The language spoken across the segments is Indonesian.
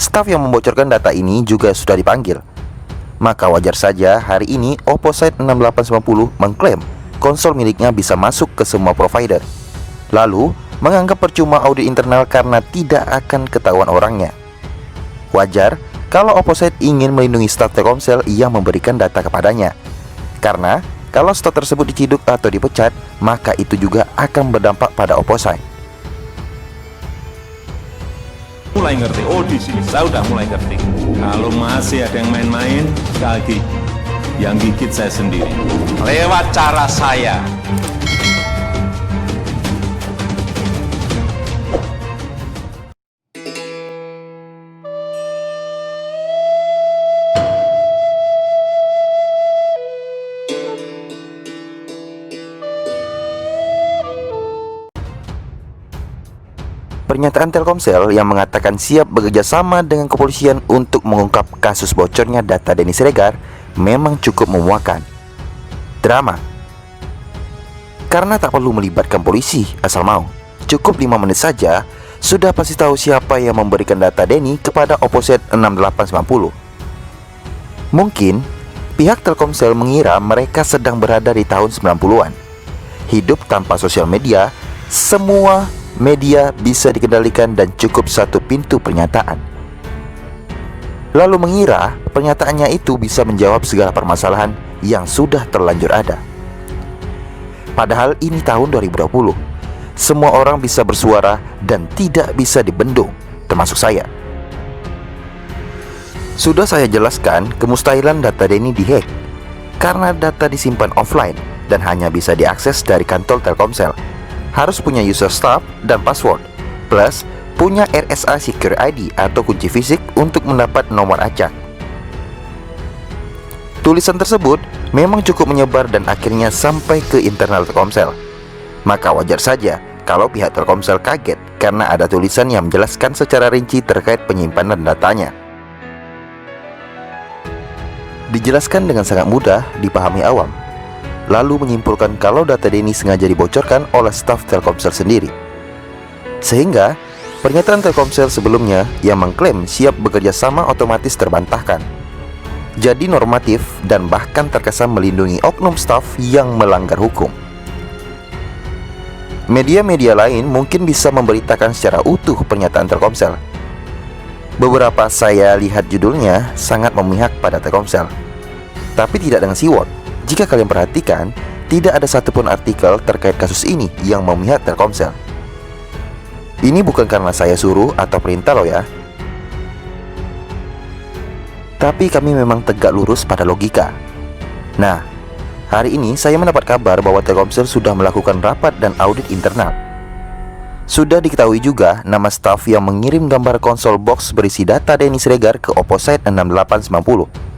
Staf yang membocorkan data ini juga sudah dipanggil. Maka wajar saja hari ini Opposite 6890 mengklaim konsol miliknya bisa masuk ke semua provider, lalu menganggap percuma audit internal karena tidak akan ketahuan orangnya. Wajar kalau Opposite ingin melindungi staf Telkomsel yang memberikan data kepadanya, karena kalau staf tersebut diciduk atau dipecat, maka itu juga akan berdampak pada Opposite. Mulai ngerti, oh di sini saya udah mulai ngerti. Kalau masih ada yang main-main, sekali lagi yang gigit saya sendiri lewat cara saya. Pernyataan Telkomsel yang mengatakan siap bekerja sama dengan kepolisian untuk mengungkap kasus bocornya data Denny Siregar memang cukup memuakkan. Drama. Karena tak perlu melibatkan polisi asal mau, cukup 5 menit saja sudah pasti tahu siapa yang memberikan data Denny kepada Opposite 6890. Mungkin pihak Telkomsel mengira mereka sedang berada di tahun 90-an. Hidup tanpa sosial media, semua media bisa dikendalikan dan cukup satu pintu pernyataan. Lalu mengira pernyataannya itu bisa menjawab segala permasalahan yang sudah terlanjur ada. Padahal ini tahun 2020. Semua orang bisa bersuara dan tidak bisa dibendung, termasuk saya. Sudah saya jelaskan kemustahilan data Denny dihack karena data disimpan offline dan hanya bisa diakses dari kantor Telkomsel. Harus punya user stub dan password, plus punya RSA Secure ID atau kunci fisik untuk mendapat nomor acak. Tulisan tersebut memang cukup menyebar dan akhirnya sampai ke internal Telkomsel. Maka wajar saja kalau pihak Telkomsel kaget karena ada tulisan yang menjelaskan secara rinci terkait penyimpanan datanya. Dijelaskan dengan sangat mudah dipahami awam, lalu menyimpulkan kalau data Denny sengaja dibocorkan oleh staf Telkomsel sendiri. Sehingga pernyataan Telkomsel sebelumnya yang mengklaim siap bekerja sama otomatis terbantahkan. Jadi normatif dan bahkan terkesan melindungi oknum staf yang melanggar hukum. Media-media lain mungkin bisa memberitakan secara utuh pernyataan Telkomsel. Beberapa saya lihat judulnya sangat memihak pada Telkomsel, tapi tidak dengan keyword. Jika kalian perhatikan, tidak ada satupun artikel terkait kasus ini yang memihak Telkomsel. Ini bukan karena saya suruh atau perintah loh ya. Tapi kami memang tegak lurus pada logika. Nah, hari ini saya mendapat kabar bahwa Telkomsel sudah melakukan rapat dan audit internal. Sudah diketahui juga nama staf yang mengirim gambar konsol box berisi data Denny Siregar ke Opposite 6890.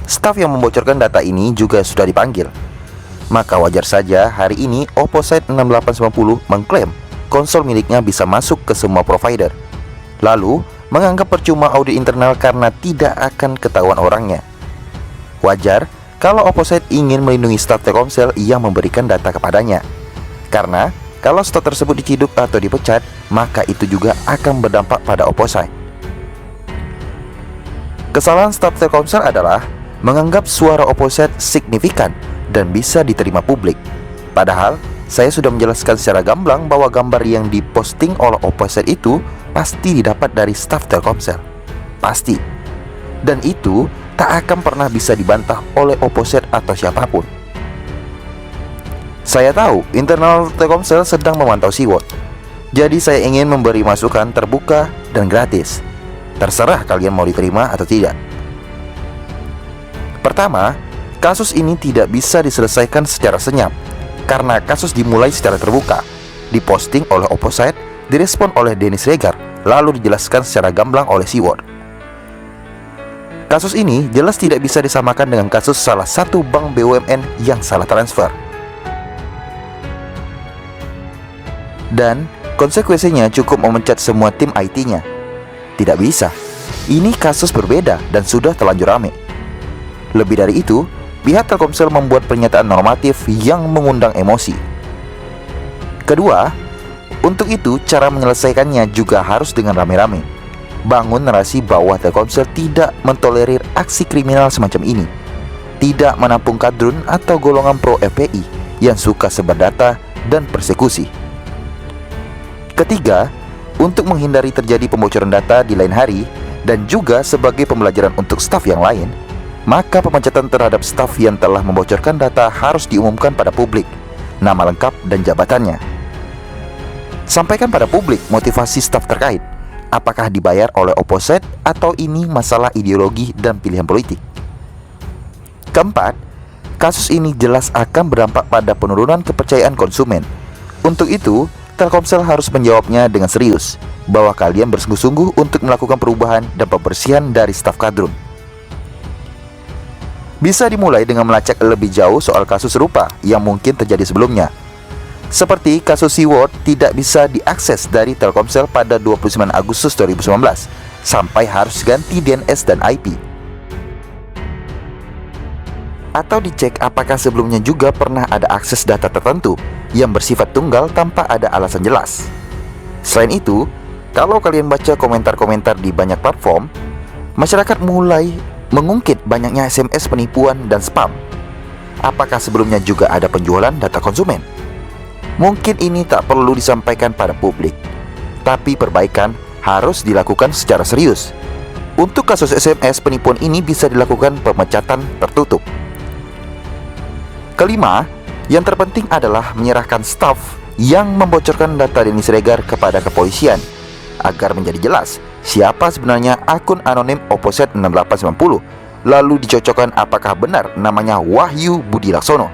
Staf yang membocorkan data ini juga sudah dipanggil. Maka wajar saja hari ini Opposite 6890 mengklaim konsol miliknya bisa masuk ke semua provider, lalu menganggap percuma audit internal karena tidak akan ketahuan orangnya. Wajar kalau Opposite ingin melindungi staf Telkomsel yang memberikan data kepadanya, karena kalau staf tersebut diciduk atau dipecat, maka itu juga akan berdampak pada Opposite. Kesalahan staf Telkomsel adalah menganggap suara Opposite signifikan dan bisa diterima publik. Padahal saya sudah menjelaskan secara gamblang bahwa gambar yang diposting oleh Opposite itu pasti didapat dari staf Telkomsel. Pasti. Dan itu tak akan pernah bisa dibantah oleh Opposite atau siapapun. Saya tahu internal Telkomsel sedang memantau keyword. Jadi saya ingin memberi masukan terbuka dan gratis. Terserah kalian mau diterima atau tidak. Pertama, kasus ini tidak bisa diselesaikan secara senyap karena kasus dimulai secara terbuka, diposting oleh Opposite, direspon oleh Denny Siregar, lalu dijelaskan secara gamblang oleh keyword. Kasus ini jelas tidak bisa disamakan dengan kasus salah satu bank BUMN yang salah transfer. Dan konsekuensinya cukup memecat semua tim IT-nya. Tidak bisa. Ini kasus berbeda dan sudah terlanjur rame. Lebih dari itu, pihak Telkomsel membuat pernyataan normatif yang mengundang emosi. Kedua, untuk itu cara menyelesaikannya juga harus dengan rame-rame. bangun narasi bahwa Telkomsel tidak mentolerir aksi kriminal semacam ini, tidak menampung kadrun atau golongan pro FPI yang suka sebar data dan persekusi. Ketiga, untuk menghindari terjadi pembocoran data di lain hari dan juga sebagai pembelajaran untuk staf yang lain, maka pemecatan terhadap staf yang telah membocorkan data harus diumumkan pada publik, nama lengkap dan jabatannya. Sampaikan pada publik motivasi staf terkait, apakah dibayar oleh opposite atau ini masalah ideologi dan pilihan politik. Keempat, kasus ini jelas akan berdampak pada penurunan kepercayaan konsumen. Untuk itu, Telkomsel harus menjawabnya dengan serius, bahwa kalian bersungguh-sungguh untuk melakukan perubahan dan pembersihan dari staf kadrun. Bisa dimulai dengan melacak lebih jauh soal kasus serupa yang mungkin terjadi sebelumnya. Seperti kasus Seaword tidak bisa diakses dari Telkomsel pada 29 Agustus 2019 sampai harus ganti DNS dan IP. Atau dicek apakah sebelumnya juga pernah ada akses data tertentu yang bersifat tunggal tanpa ada alasan jelas. Selain itu, kalau kalian baca komentar-komentar di banyak platform, masyarakat mulai mengungkit banyaknya SMS penipuan dan spam. Apakah sebelumnya juga ada penjualan data konsumen? Mungkin ini tak perlu disampaikan pada publik, tapi perbaikan harus dilakukan secara serius. Untuk kasus SMS penipuan ini bisa dilakukan pemecatan tertutup. Kelima, yang terpenting adalah menyerahkan staf yang membocorkan data Denny Siregar kepada kepolisian agar menjadi jelas siapa sebenarnya akun anonim opposite 6890, lalu dicocokkan apakah benar namanya Wahyu Budi Laksono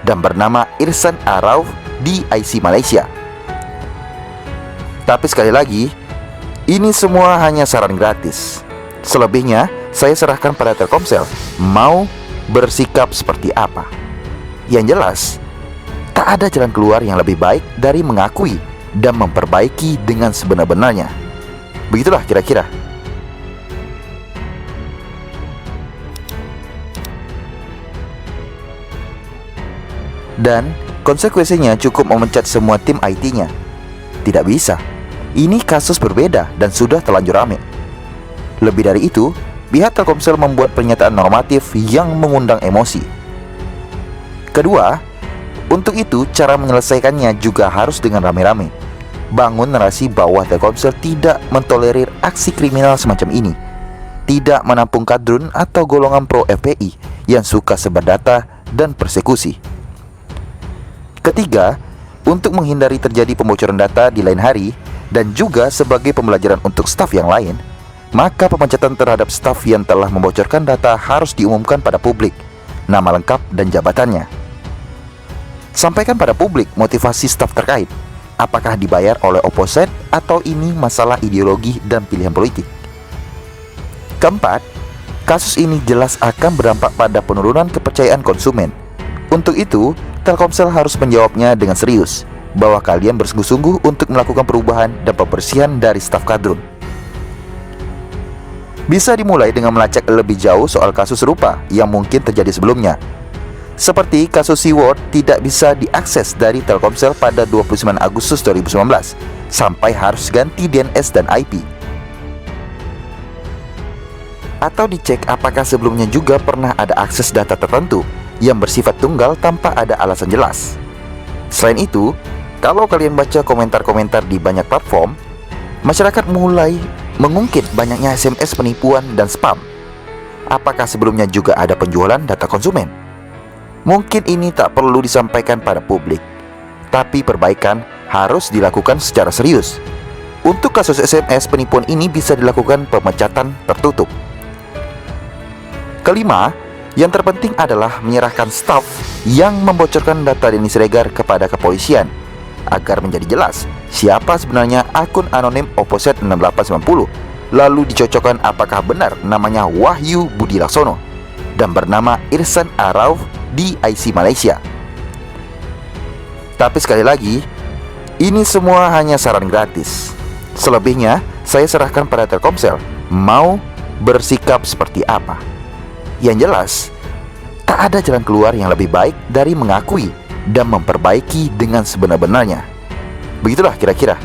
dan bernama Irsan Arauf di IC Malaysia. Tapi sekali lagi, ini semua hanya saran gratis. Selebihnya saya serahkan pada Telkomsel mau bersikap seperti apa. Yang jelas, tak ada jalan keluar yang lebih baik dari mengakui dan memperbaiki dengan sebenar-benarnya. Begitulah kira-kira. Dan konsekuensinya cukup memecat semua tim IT-nya. Tidak bisa. Ini kasus berbeda dan sudah terlanjur rame. Lebih dari itu, pihak Telkomsel membuat pernyataan normatif yang mengundang emosi. Kedua, untuk itu cara menyelesaikannya juga harus dengan rame-rame. Bangun narasi bahwa Telkomsel tidak mentolerir aksi kriminal semacam ini, tidak menampung kadrun atau golongan pro FPI yang suka sebar data dan persekusi. Ketiga, untuk menghindari terjadi pembocoran data di lain hari dan juga sebagai pembelajaran untuk staf yang lain, maka pemecatan terhadap staf yang telah membocorkan data harus diumumkan pada publik, nama lengkap dan jabatannya. Sampaikan pada publik motivasi staf terkait, apakah dibayar oleh opposite atau ini masalah ideologi dan pilihan politik. Keempat, kasus ini jelas akan berdampak pada penurunan kepercayaan konsumen. Untuk itu, Telkomsel harus menjawabnya dengan serius, bahwa kalian bersungguh-sungguh untuk melakukan perubahan dan pembersihan dari staf kadrun. Bisa dimulai dengan melacak lebih jauh soal kasus serupa yang mungkin terjadi sebelumnya. Seperti kasus Seaword tidak bisa diakses dari Telkomsel pada 29 Agustus 2019 sampai harus ganti DNS dan IP. Atau dicek apakah sebelumnya juga pernah ada akses data tertentu yang bersifat tunggal tanpa ada alasan jelas. Selain itu, kalau kalian baca komentar-komentar di banyak platform, masyarakat mulai mengungkit banyaknya SMS penipuan dan spam. Apakah sebelumnya juga ada penjualan data konsumen? Mungkin ini tak perlu disampaikan pada publik, tapi perbaikan harus dilakukan secara serius. Untuk kasus SMS penipuan ini bisa dilakukan pemecatan tertutup. Kelima, yang terpenting adalah menyerahkan staf yang membocorkan data Denny Siregar kepada kepolisian agar menjadi jelas siapa sebenarnya akun anonim opposite 6890, lalu dicocokkan apakah benar namanya Wahyu Budi Laksono dan bernama Irsan Arauf di IC Malaysia. Tapi sekali lagi, ini semua hanya saran gratis. Selebihnya, saya serahkan pada Telkomsel mau bersikap seperti apa. Yang jelas, tak ada jalan keluar yang lebih baik dari mengakui dan memperbaiki dengan sebenar-benarnya. Begitulah kira-kira.